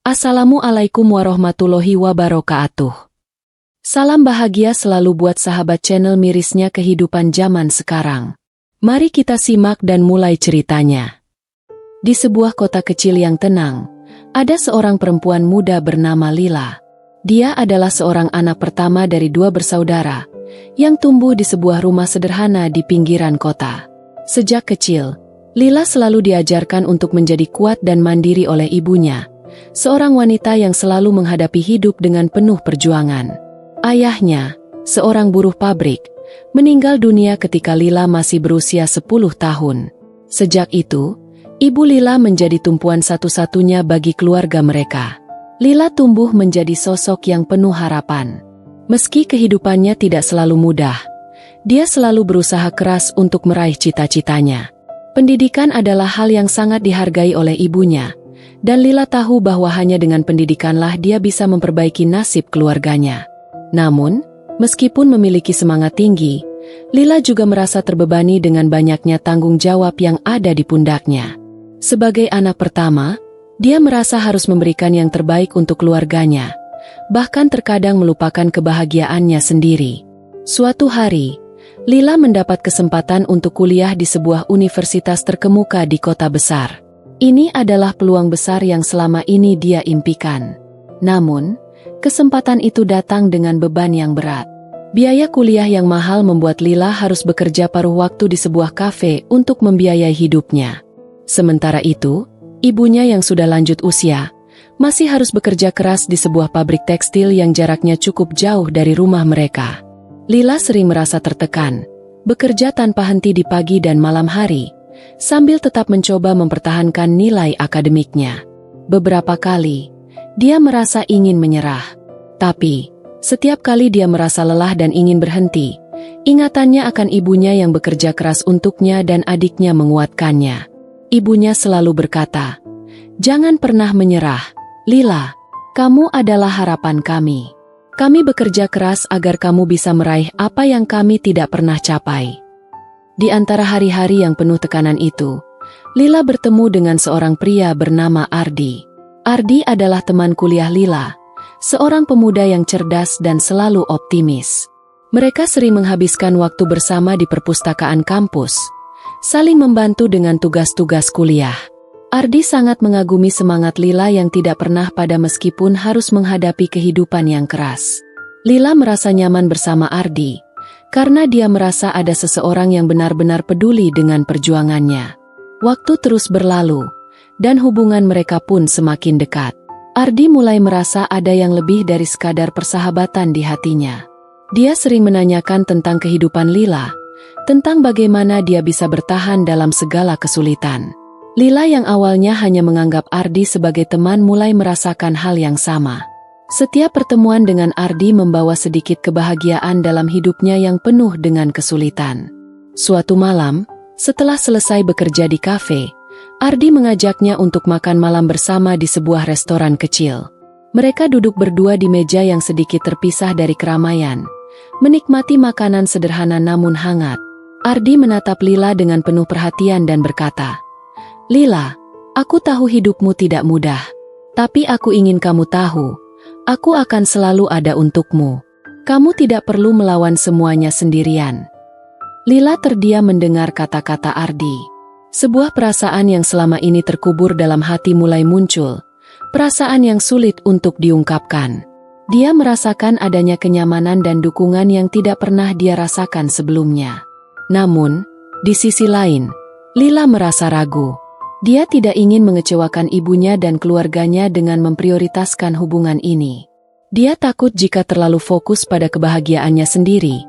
Assalamualaikum warahmatullahi wabarakatuh. Salam bahagia selalu buat sahabat channel mirisnya kehidupan zaman sekarang. Mari kita simak dan mulai ceritanya. Di sebuah kota kecil yang tenang, ada seorang perempuan muda bernama Lila. Dia adalah seorang anak pertama dari dua bersaudara, yang tumbuh di sebuah rumah sederhana di pinggiran kota. Sejak kecil, Lila selalu diajarkan untuk menjadi kuat dan mandiri oleh ibunya, seorang wanita yang selalu menghadapi hidup dengan penuh perjuangan. Ayahnya, seorang buruh pabrik, meninggal dunia ketika Lila masih berusia 10 tahun. Sejak itu, ibu Lila menjadi tumpuan satu-satunya bagi keluarga mereka. Lila tumbuh menjadi sosok yang penuh harapan. Meski kehidupannya tidak selalu mudah, dia selalu berusaha keras untuk meraih cita-citanya. Pendidikan adalah hal yang sangat dihargai oleh ibunya, dan Lila tahu bahwa hanya dengan pendidikanlah dia bisa memperbaiki nasib keluarganya. Namun, meskipun memiliki semangat tinggi, Lila juga merasa terbebani dengan banyaknya tanggung jawab yang ada di pundaknya. Sebagai anak pertama, dia merasa harus memberikan yang terbaik untuk keluarganya, bahkan terkadang melupakan kebahagiaannya sendiri. Suatu hari, Lila mendapat kesempatan untuk kuliah di sebuah universitas terkemuka di kota besar. Ini adalah peluang besar yang selama ini dia impikan. Namun, kesempatan itu datang dengan beban yang berat. Biaya kuliah yang mahal membuat Lila harus bekerja paruh waktu di sebuah kafe untuk membiayai hidupnya. Sementara itu, ibunya yang sudah lanjut usia, masih harus bekerja keras di sebuah pabrik tekstil yang jaraknya cukup jauh dari rumah mereka. Lila sering merasa tertekan, bekerja tanpa henti di pagi dan malam hari, sambil tetap mencoba mempertahankan nilai akademiknya. Beberapa kali, dia merasa ingin menyerah. Tapi, setiap kali dia merasa lelah dan ingin berhenti, ingatannya akan ibunya yang bekerja keras untuknya dan adiknya menguatkannya. Ibunya selalu berkata, "Jangan pernah menyerah, Lila. Kamu adalah harapan kami. Kami bekerja keras agar kamu bisa meraih apa yang kami tidak pernah capai." Di antara hari-hari yang penuh tekanan itu, Lila bertemu dengan seorang pria bernama Ardi. Ardi adalah teman kuliah Lila, seorang pemuda yang cerdas dan selalu optimis. Mereka sering menghabiskan waktu bersama di perpustakaan kampus, saling membantu dengan tugas-tugas kuliah. Ardi sangat mengagumi semangat Lila yang tidak pernah pada meskipun harus menghadapi kehidupan yang keras. Lila merasa nyaman bersama Ardi, karena dia merasa ada seseorang yang benar-benar peduli dengan perjuangannya. Waktu terus berlalu, dan hubungan mereka pun semakin dekat. Ardi mulai merasa ada yang lebih dari sekadar persahabatan di hatinya. Dia sering menanyakan tentang kehidupan Lila, tentang bagaimana dia bisa bertahan dalam segala kesulitan. Lila yang awalnya hanya menganggap Ardi sebagai teman mulai merasakan hal yang sama. Setiap pertemuan dengan Ardi membawa sedikit kebahagiaan dalam hidupnya yang penuh dengan kesulitan. Suatu malam, setelah selesai bekerja di kafe, Ardi mengajaknya untuk makan malam bersama di sebuah restoran kecil. Mereka duduk berdua di meja yang sedikit terpisah dari keramaian, menikmati makanan sederhana namun hangat. Ardi menatap Lila dengan penuh perhatian dan berkata, "Lila, aku tahu hidupmu tidak mudah, tapi aku ingin kamu tahu, aku akan selalu ada untukmu. Kamu tidak perlu melawan semuanya sendirian." Lila terdiam mendengar kata-kata Ardi. Sebuah perasaan yang selama ini terkubur dalam hati mulai muncul, perasaan yang sulit untuk diungkapkan. Dia merasakan adanya kenyamanan dan dukungan yang tidak pernah dia rasakan sebelumnya. Namun, di sisi lain, Lila merasa ragu. Dia tidak ingin mengecewakan ibunya dan keluarganya dengan memprioritaskan hubungan ini. Dia takut jika terlalu fokus pada kebahagiaannya sendiri,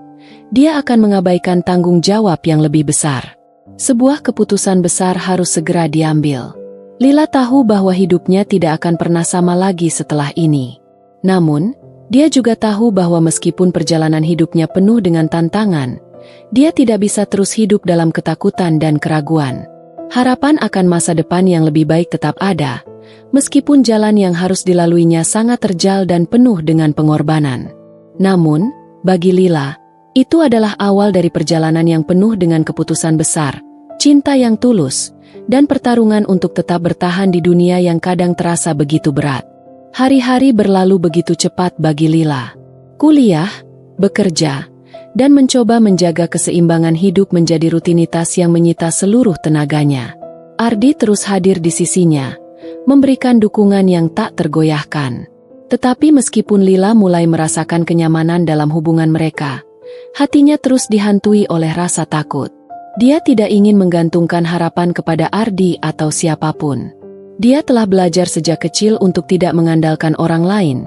dia akan mengabaikan tanggung jawab yang lebih besar. Sebuah keputusan besar harus segera diambil. Lila tahu bahwa hidupnya tidak akan pernah sama lagi setelah ini. Namun, dia juga tahu bahwa meskipun perjalanan hidupnya penuh dengan tantangan, dia tidak bisa terus hidup dalam ketakutan dan keraguan. Harapan akan masa depan yang lebih baik tetap ada, meskipun jalan yang harus dilaluinya sangat terjal dan penuh dengan pengorbanan. Namun, bagi Lila, itu adalah awal dari perjalanan yang penuh dengan keputusan besar, cinta yang tulus, dan pertarungan untuk tetap bertahan di dunia yang kadang terasa begitu berat. Hari-hari berlalu begitu cepat bagi Lila. Kuliah, bekerja, dan mencoba menjaga keseimbangan hidup menjadi rutinitas yang menyita seluruh tenaganya. Ardi terus hadir di sisinya, memberikan dukungan yang tak tergoyahkan. Tetapi meskipun Lila mulai merasakan kenyamanan dalam hubungan mereka, hatinya terus dihantui oleh rasa takut. Dia tidak ingin menggantungkan harapan kepada Ardi atau siapapun. Dia telah belajar sejak kecil untuk tidak mengandalkan orang lain,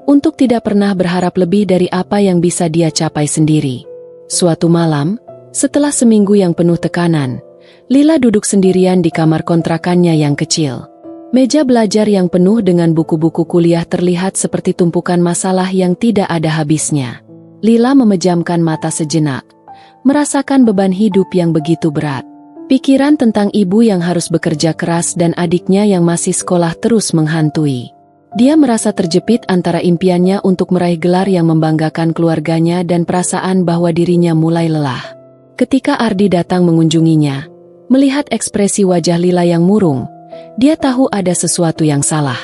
untuk tidak pernah berharap lebih dari apa yang bisa dia capai sendiri. Suatu malam, setelah seminggu yang penuh tekanan, Lila duduk sendirian di kamar kontrakannya yang kecil. Meja belajar yang penuh dengan buku-buku kuliah terlihat seperti tumpukan masalah yang tidak ada habisnya. Lila memejamkan mata sejenak, merasakan beban hidup yang begitu berat. Pikiran tentang ibu yang harus bekerja keras dan adiknya yang masih sekolah terus menghantui. Dia merasa terjepit antara impiannya untuk meraih gelar yang membanggakan keluarganya dan perasaan bahwa dirinya mulai lelah. Ketika Ardi datang mengunjunginya, melihat ekspresi wajah Lila yang murung, dia tahu ada sesuatu yang salah.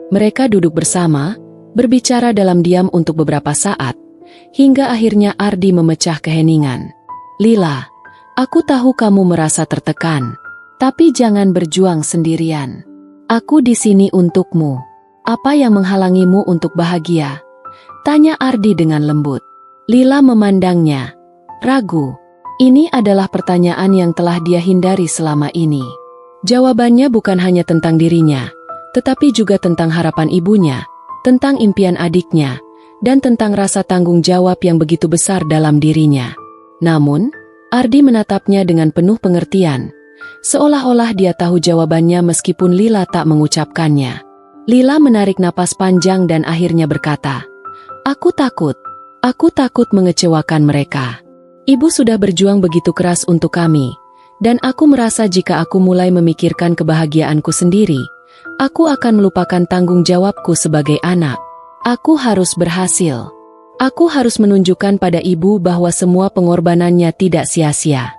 Mereka duduk bersama, berbicara dalam diam untuk beberapa saat, hingga akhirnya Ardi memecah keheningan. Lila, aku tahu kamu merasa tertekan, tapi jangan berjuang sendirian. Aku di sini untukmu. Apa yang menghalangimu untuk bahagia? Tanya Ardi dengan lembut. Lila memandangnya, ragu. Ini adalah pertanyaan yang telah dia hindari selama ini. Jawabannya bukan hanya tentang dirinya, tetapi juga tentang harapan ibunya, tentang impian adiknya, dan tentang rasa tanggung jawab yang begitu besar dalam dirinya. Namun, Ardi menatapnya dengan penuh pengertian, seolah-olah dia tahu jawabannya meskipun Lila tak mengucapkannya. Lila menarik napas panjang dan akhirnya berkata, Aku takut mengecewakan mereka. Ibu sudah berjuang begitu keras untuk kami, dan aku merasa jika aku mulai memikirkan kebahagiaanku sendiri, aku akan melupakan tanggung jawabku sebagai anak. Aku harus berhasil. Aku harus menunjukkan pada ibu bahwa semua pengorbanannya tidak sia-sia.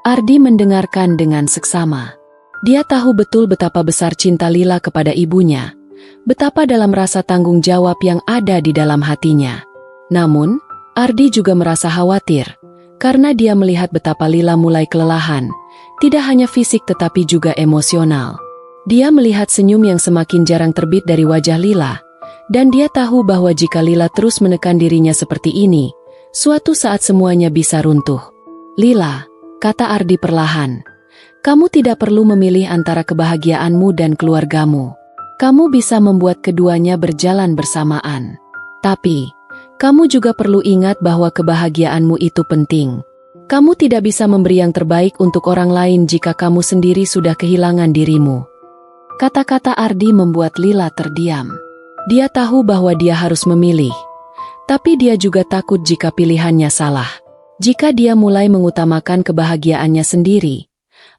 Ardi mendengarkan dengan seksama. Dia tahu betul betapa besar cinta Lila kepada ibunya, betapa dalam rasa tanggung jawab yang ada di dalam hatinya. Namun, Ardi juga merasa khawatir, karena dia melihat betapa Lila mulai kelelahan, tidak hanya fisik tetapi juga emosional. Dia melihat senyum yang semakin jarang terbit dari wajah Lila, dan dia tahu bahwa jika Lila terus menekan dirinya seperti ini, suatu saat semuanya bisa runtuh. Lila, kata Ardi perlahan, kamu tidak perlu memilih antara kebahagiaanmu dan keluargamu. Kamu bisa membuat keduanya berjalan bersamaan. Tapi, kamu juga perlu ingat bahwa kebahagiaanmu itu penting. Kamu tidak bisa memberi yang terbaik untuk orang lain jika kamu sendiri sudah kehilangan dirimu. Kata-kata Ardi membuat Lila terdiam. Dia tahu bahwa dia harus memilih. Tapi dia juga takut jika pilihannya salah. Jika dia mulai mengutamakan kebahagiaannya sendiri,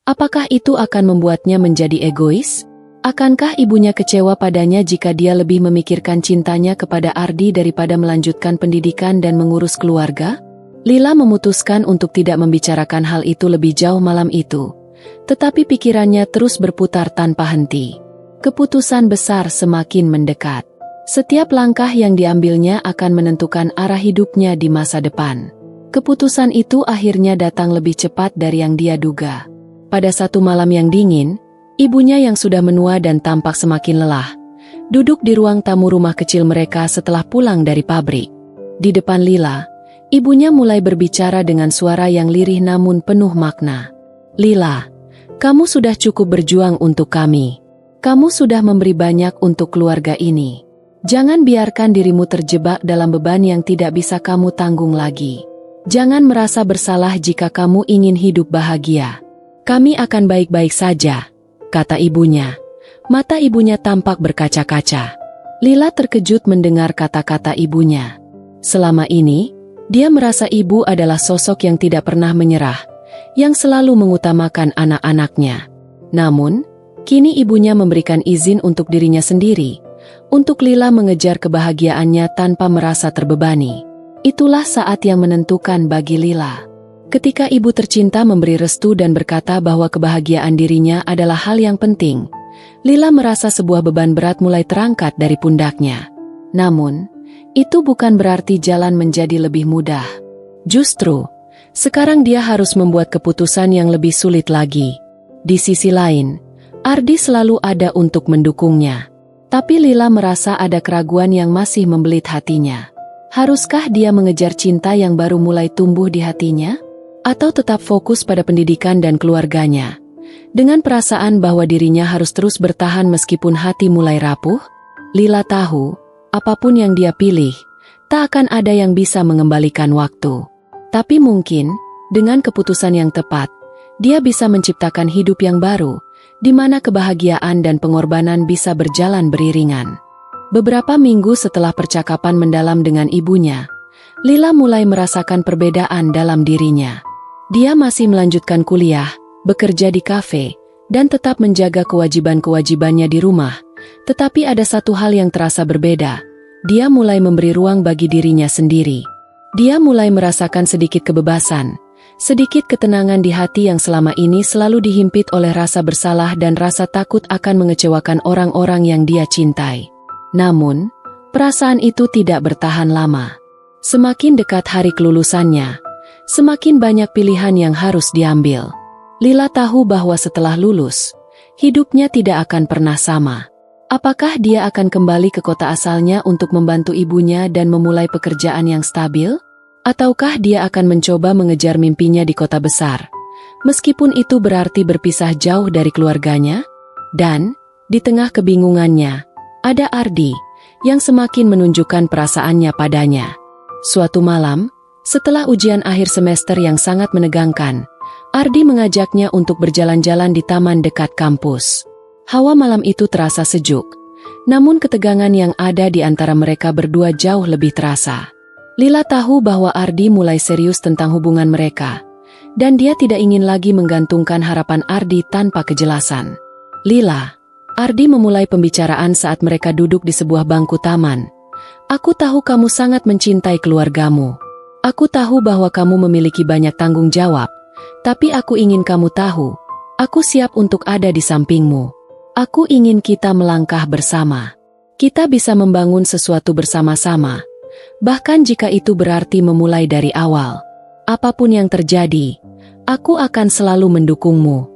apakah itu akan membuatnya menjadi egois? Akankah ibunya kecewa padanya jika dia lebih memikirkan cintanya kepada Ardi daripada melanjutkan pendidikan dan mengurus keluarga? Lila memutuskan untuk tidak membicarakan hal itu lebih jauh malam itu, tetapi pikirannya terus berputar tanpa henti. Keputusan besar semakin mendekat. Setiap langkah yang diambilnya akan menentukan arah hidupnya di masa depan. Keputusan itu akhirnya datang lebih cepat dari yang dia duga. Pada satu malam yang dingin, ibunya yang sudah menua dan tampak semakin lelah, duduk di ruang tamu rumah kecil mereka setelah pulang dari pabrik. Di depan Lila, ibunya mulai berbicara dengan suara yang lirih namun penuh makna. Lila, kamu sudah cukup berjuang untuk kami. Kamu sudah memberi banyak untuk keluarga ini. Jangan biarkan dirimu terjebak dalam beban yang tidak bisa kamu tanggung lagi. Jangan merasa bersalah jika kamu ingin hidup bahagia. Kami akan baik-baik saja, kata ibunya. Mata ibunya tampak berkaca-kaca. Lila terkejut mendengar kata-kata ibunya. Selama ini, dia merasa ibu adalah sosok yang tidak pernah menyerah, yang selalu mengutamakan anak-anaknya. Namun, kini ibunya memberikan izin untuk dirinya sendiri, untuk Lila mengejar kebahagiaannya tanpa merasa terbebani. Itulah saat yang menentukan bagi Lila. Ketika ibu tercinta memberi restu dan berkata bahwa kebahagiaan dirinya adalah hal yang penting, Lila merasa sebuah beban berat mulai terangkat dari pundaknya. Namun, itu bukan berarti jalan menjadi lebih mudah. Justru, sekarang dia harus membuat keputusan yang lebih sulit lagi. Di sisi lain, Ardi selalu ada untuk mendukungnya. Tapi Lila merasa ada keraguan yang masih membelit hatinya. Haruskah dia mengejar cinta yang baru mulai tumbuh di hatinya? Atau tetap fokus pada pendidikan dan keluarganya? Dengan perasaan bahwa dirinya harus terus bertahan meskipun hati mulai rapuh, Lila tahu, apapun yang dia pilih, tak akan ada yang bisa mengembalikan waktu. Tapi mungkin, dengan keputusan yang tepat, dia bisa menciptakan hidup yang baru, di mana kebahagiaan dan pengorbanan bisa berjalan beriringan. Beberapa minggu setelah percakapan mendalam dengan ibunya, Lila mulai merasakan perbedaan dalam dirinya. Dia masih melanjutkan kuliah, bekerja di kafe, dan tetap menjaga kewajiban-kewajibannya di rumah. Tetapi ada satu hal yang terasa berbeda. Dia mulai memberi ruang bagi dirinya sendiri. Dia mulai merasakan sedikit kebebasan, sedikit ketenangan di hati yang selama ini selalu dihimpit oleh rasa bersalah dan rasa takut akan mengecewakan orang-orang yang dia cintai. Namun, perasaan itu tidak bertahan lama. Semakin dekat hari kelulusannya, semakin banyak pilihan yang harus diambil. Lila tahu bahwa setelah lulus, hidupnya tidak akan pernah sama. Apakah dia akan kembali ke kota asalnya untuk membantu ibunya dan memulai pekerjaan yang stabil? Ataukah dia akan mencoba mengejar mimpinya di kota besar, meskipun itu berarti berpisah jauh dari keluarganya? Dan, di tengah kebingungannya, ada Ardi, yang semakin menunjukkan perasaannya padanya. Suatu malam, setelah ujian akhir semester yang sangat menegangkan, Ardi mengajaknya untuk berjalan-jalan di taman dekat kampus. Hawa malam itu terasa sejuk, namun ketegangan yang ada di antara mereka berdua jauh lebih terasa. Lila tahu bahwa Ardi mulai serius tentang hubungan mereka, dan dia tidak ingin lagi menggantungkan harapan Ardi tanpa kejelasan. Lila, Ardi memulai pembicaraan saat mereka duduk di sebuah bangku taman. Aku tahu kamu sangat mencintai keluargamu. Aku tahu bahwa kamu memiliki banyak tanggung jawab, tapi aku ingin kamu tahu, aku siap untuk ada di sampingmu. Aku ingin kita melangkah bersama. Kita bisa membangun sesuatu bersama-sama, bahkan jika itu berarti memulai dari awal. Apapun yang terjadi, aku akan selalu mendukungmu.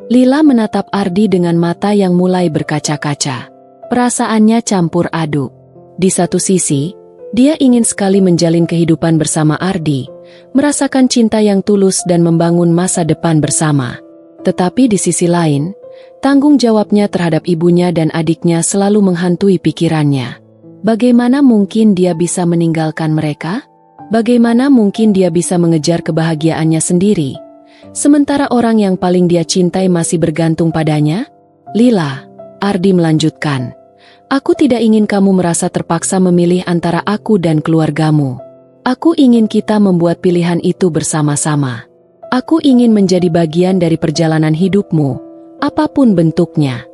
Lila menatap Ardi dengan mata yang mulai berkaca-kaca. Perasaannya campur aduk. Di satu sisi, dia ingin sekali menjalin kehidupan bersama Ardi, merasakan cinta yang tulus dan membangun masa depan bersama. Tetapi di sisi lain, tanggung jawabnya terhadap ibunya dan adiknya selalu menghantui pikirannya. Bagaimana mungkin dia bisa meninggalkan mereka? Bagaimana mungkin dia bisa mengejar kebahagiaannya sendiri, sementara orang yang paling dia cintai masih bergantung padanya? Lila, Ardi melanjutkan, aku tidak ingin kamu merasa terpaksa memilih antara aku dan keluargamu. Aku ingin kita membuat pilihan itu bersama-sama. Aku ingin menjadi bagian dari perjalanan hidupmu, apapun bentuknya.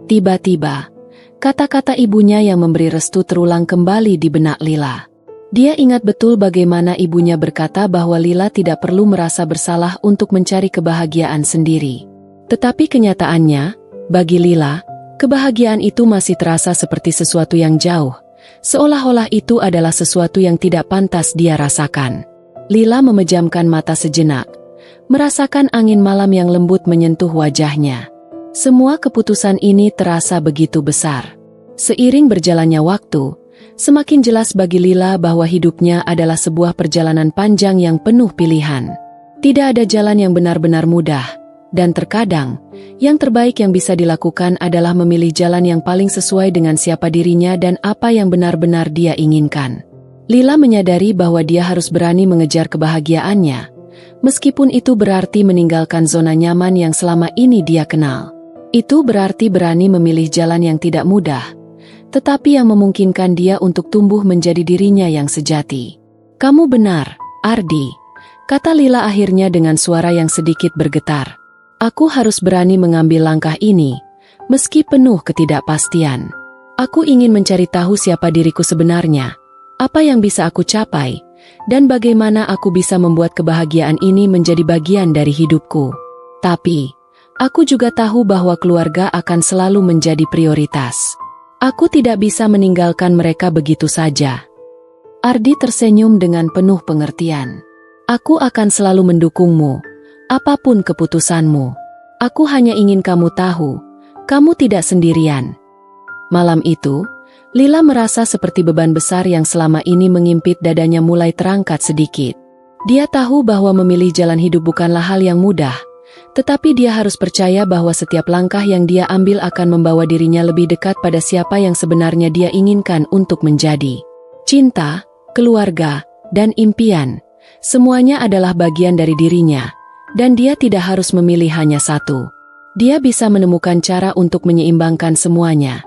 Tiba-tiba, kata-kata ibunya yang memberi restu terulang kembali di benak Lila. Dia ingat betul bagaimana ibunya berkata bahwa Lila tidak perlu merasa bersalah untuk mencari kebahagiaan sendiri. Tetapi kenyataannya, bagi Lila, kebahagiaan itu masih terasa seperti sesuatu yang jauh, seolah-olah itu adalah sesuatu yang tidak pantas dia rasakan. Lila memejamkan mata sejenak, merasakan angin malam yang lembut menyentuh wajahnya. Semua keputusan ini terasa begitu besar. Seiring berjalannya waktu, semakin jelas bagi Lila bahwa hidupnya adalah sebuah perjalanan panjang yang penuh pilihan. Tidak ada jalan yang benar-benar mudah, dan terkadang, yang terbaik yang bisa dilakukan adalah memilih jalan yang paling sesuai dengan siapa dirinya dan apa yang benar-benar dia inginkan. Lila menyadari bahwa dia harus berani mengejar kebahagiaannya, meskipun itu berarti meninggalkan zona nyaman yang selama ini dia kenal. Itu berarti berani memilih jalan yang tidak mudah, tetapi yang memungkinkan dia untuk tumbuh menjadi dirinya yang sejati. Kamu benar, Ardi, kata Lila akhirnya dengan suara yang sedikit bergetar. Aku harus berani mengambil langkah ini, meski penuh ketidakpastian. Aku ingin mencari tahu siapa diriku sebenarnya, apa yang bisa aku capai, dan bagaimana aku bisa membuat kebahagiaan ini menjadi bagian dari hidupku. Tapi, Aku juga tahu bahwa keluarga akan selalu menjadi prioritas. Aku tidak bisa meninggalkan mereka begitu saja. Ardi tersenyum dengan penuh pengertian. Aku akan selalu mendukungmu, apapun keputusanmu. Aku hanya ingin kamu tahu, kamu tidak sendirian. Malam itu, Lila merasa seperti beban besar yang selama ini mengimpit dadanya mulai terangkat sedikit. Dia tahu bahwa memilih jalan hidup bukanlah hal yang mudah, tetapi dia harus percaya bahwa setiap langkah yang dia ambil akan membawa dirinya lebih dekat pada siapa yang sebenarnya dia inginkan untuk menjadi. Cinta, keluarga, dan impian, semuanya adalah bagian dari dirinya, dan dia tidak harus memilih hanya satu. Dia bisa menemukan cara untuk menyeimbangkan semuanya,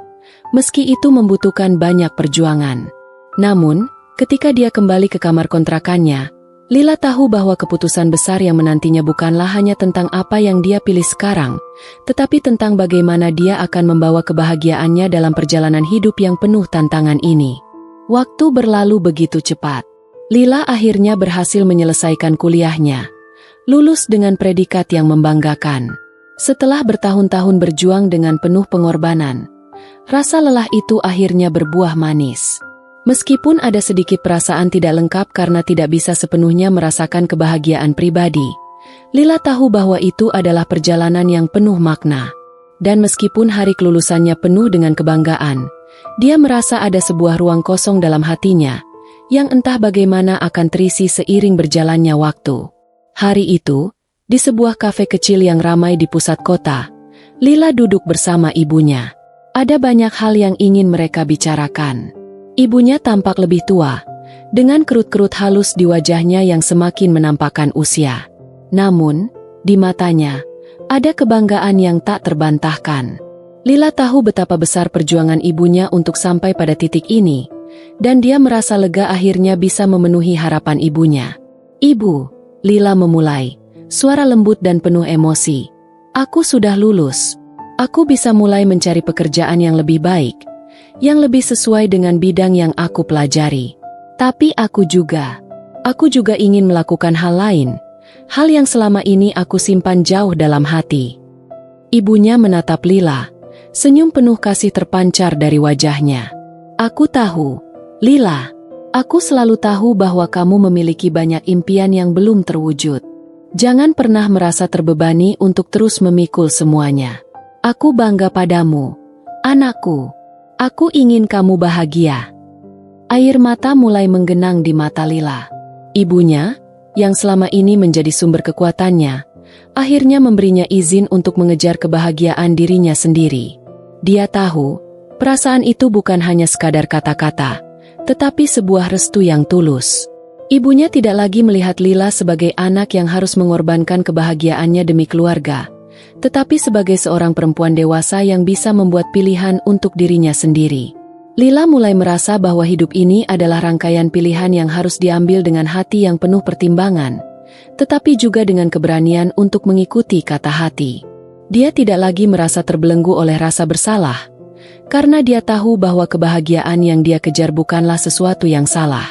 meski itu membutuhkan banyak perjuangan. Namun, ketika dia kembali ke kamar kontrakannya, Lila tahu bahwa keputusan besar yang menantinya bukanlah hanya tentang apa yang dia pilih sekarang, tetapi tentang bagaimana dia akan membawa kebahagiaannya dalam perjalanan hidup yang penuh tantangan ini. Waktu berlalu begitu cepat. Lila akhirnya berhasil menyelesaikan kuliahnya, lulus dengan predikat yang membanggakan. Setelah bertahun-tahun berjuang dengan penuh pengorbanan, rasa lelah itu akhirnya berbuah manis. Meskipun ada sedikit perasaan tidak lengkap karena tidak bisa sepenuhnya merasakan kebahagiaan pribadi, Lila tahu bahwa itu adalah perjalanan yang penuh makna. Dan meskipun hari kelulusannya penuh dengan kebanggaan, dia merasa ada sebuah ruang kosong dalam hatinya, yang entah bagaimana akan terisi seiring berjalannya waktu. Hari itu, di sebuah kafe kecil yang ramai di pusat kota, Lila duduk bersama ibunya. Ada banyak hal yang ingin mereka bicarakan. Ibunya tampak lebih tua, dengan kerut-kerut halus di wajahnya yang semakin menampakkan usia. Namun, di matanya, ada kebanggaan yang tak terbantahkan. Lila tahu betapa besar perjuangan ibunya untuk sampai pada titik ini, dan dia merasa lega akhirnya bisa memenuhi harapan ibunya. "Ibu," Lila memulai, suara lembut dan penuh emosi. "Aku sudah lulus. Aku bisa mulai mencari pekerjaan yang lebih baik, yang lebih sesuai dengan bidang yang aku pelajari. Tapi aku juga ingin melakukan hal lain, hal yang selama ini aku simpan jauh dalam hati." Ibunya menatap Lila, senyum penuh kasih terpancar dari wajahnya. "Aku tahu, Lila. Aku selalu tahu bahwa kamu memiliki banyak impian yang belum terwujud. Jangan pernah merasa terbebani untuk terus memikul semuanya. Aku bangga padamu, anakku. Aku ingin kamu bahagia." Air mata mulai menggenang di mata Lila. Ibunya, yang selama ini menjadi sumber kekuatannya, akhirnya memberinya izin untuk mengejar kebahagiaan dirinya sendiri. Dia tahu, perasaan itu bukan hanya sekadar kata-kata, tetapi sebuah restu yang tulus. Ibunya tidak lagi melihat Lila sebagai anak yang harus mengorbankan kebahagiaannya demi keluarga, tetapi sebagai seorang perempuan dewasa yang bisa membuat pilihan untuk dirinya sendiri. Lila mulai merasa bahwa hidup ini adalah rangkaian pilihan yang harus diambil dengan hati yang penuh pertimbangan, tetapi juga dengan keberanian untuk mengikuti kata hati. Dia tidak lagi merasa terbelenggu oleh rasa bersalah, karena dia tahu bahwa kebahagiaan yang dia kejar bukanlah sesuatu yang salah.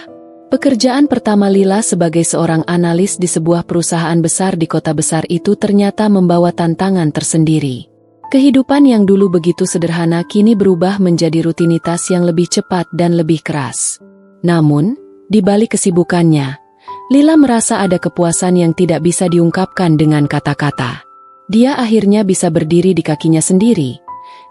Pekerjaan pertama Lila sebagai seorang analis di sebuah perusahaan besar di kota besar itu ternyata membawa tantangan tersendiri. Kehidupan yang dulu begitu sederhana kini berubah menjadi rutinitas yang lebih cepat dan lebih keras. Namun, di balik kesibukannya, Lila merasa ada kepuasan yang tidak bisa diungkapkan dengan kata-kata. Dia akhirnya bisa berdiri di kakinya sendiri,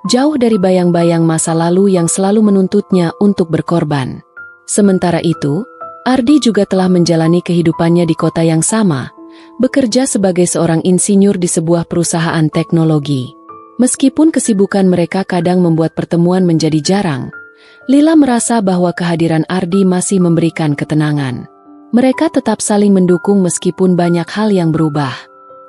jauh dari bayang-bayang masa lalu yang selalu menuntutnya untuk berkorban. Sementara itu, Ardi juga telah menjalani kehidupannya di kota yang sama, bekerja sebagai seorang insinyur di sebuah perusahaan teknologi. Meskipun kesibukan mereka kadang membuat pertemuan menjadi jarang, Lila merasa bahwa kehadiran Ardi masih memberikan ketenangan. Mereka tetap saling mendukung meskipun banyak hal yang berubah.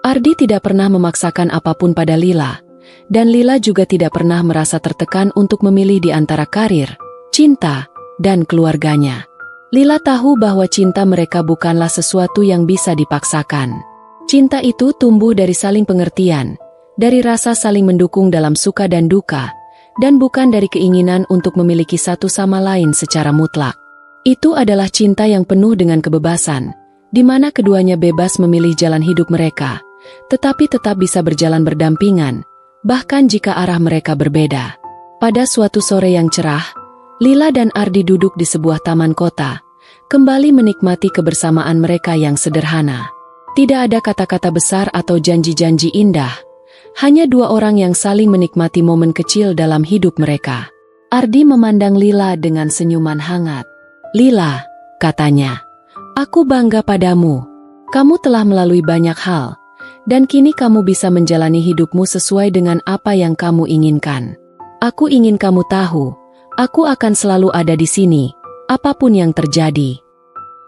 Ardi tidak pernah memaksakan apapun pada Lila, dan Lila juga tidak pernah merasa tertekan untuk memilih di antara karir, cinta, dan keluarganya. Lila tahu bahwa cinta mereka bukanlah sesuatu yang bisa dipaksakan. Cinta itu tumbuh dari saling pengertian, dari rasa saling mendukung dalam suka dan duka, dan bukan dari keinginan untuk memiliki satu sama lain secara mutlak. Itu adalah cinta yang penuh dengan kebebasan, di mana keduanya bebas memilih jalan hidup mereka, tetapi tetap bisa berjalan berdampingan, bahkan jika arah mereka berbeda. Pada suatu sore yang cerah, Lila dan Ardi duduk di sebuah taman kota, kembali menikmati kebersamaan mereka yang sederhana. Tidak ada kata-kata besar atau janji-janji indah, hanya dua orang yang saling menikmati momen kecil dalam hidup mereka. Ardi memandang Lila dengan senyuman hangat. "Lila," katanya, "aku bangga padamu. Kamu telah melalui banyak hal, dan kini kamu bisa menjalani hidupmu sesuai dengan apa yang kamu inginkan. Aku ingin kamu tahu, aku akan selalu ada di sini, apapun yang terjadi."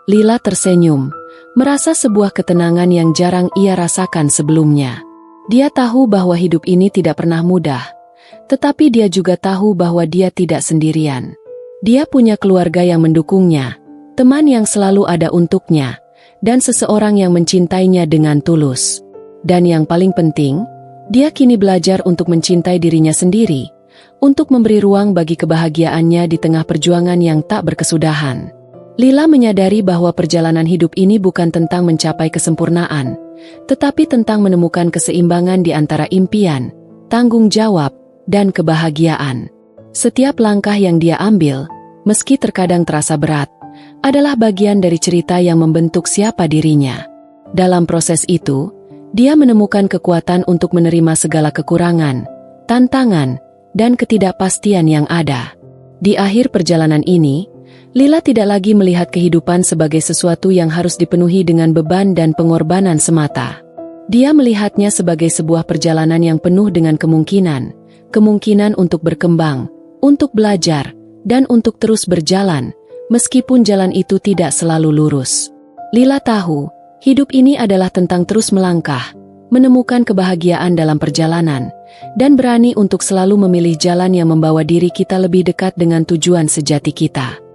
Lila tersenyum, merasa sebuah ketenangan yang jarang ia rasakan sebelumnya. Dia tahu bahwa hidup ini tidak pernah mudah, tetapi dia juga tahu bahwa dia tidak sendirian. Dia punya keluarga yang mendukungnya, teman yang selalu ada untuknya, dan seseorang yang mencintainya dengan tulus. Dan yang paling penting, dia kini belajar untuk mencintai dirinya sendiri, untuk memberi ruang bagi kebahagiaannya di tengah perjuangan yang tak berkesudahan. Lila menyadari bahwa perjalanan hidup ini bukan tentang mencapai kesempurnaan, tetapi tentang menemukan keseimbangan di antara impian, tanggung jawab, dan kebahagiaan. Setiap langkah yang dia ambil, meski terkadang terasa berat, adalah bagian dari cerita yang membentuk siapa dirinya. Dalam proses itu, dia menemukan kekuatan untuk menerima segala kekurangan, tantangan, dan ketidakpastian yang ada. Di akhir perjalanan ini, Lila tidak lagi melihat kehidupan sebagai sesuatu yang harus dipenuhi dengan beban dan pengorbanan semata. Dia melihatnya sebagai sebuah perjalanan yang penuh dengan kemungkinan untuk berkembang, untuk belajar, dan untuk terus berjalan, meskipun jalan itu tidak selalu lurus. Lila tahu, hidup ini adalah tentang terus melangkah, menemukan kebahagiaan dalam perjalanan, dan berani untuk selalu memilih jalan yang membawa diri kita lebih dekat dengan tujuan sejati kita.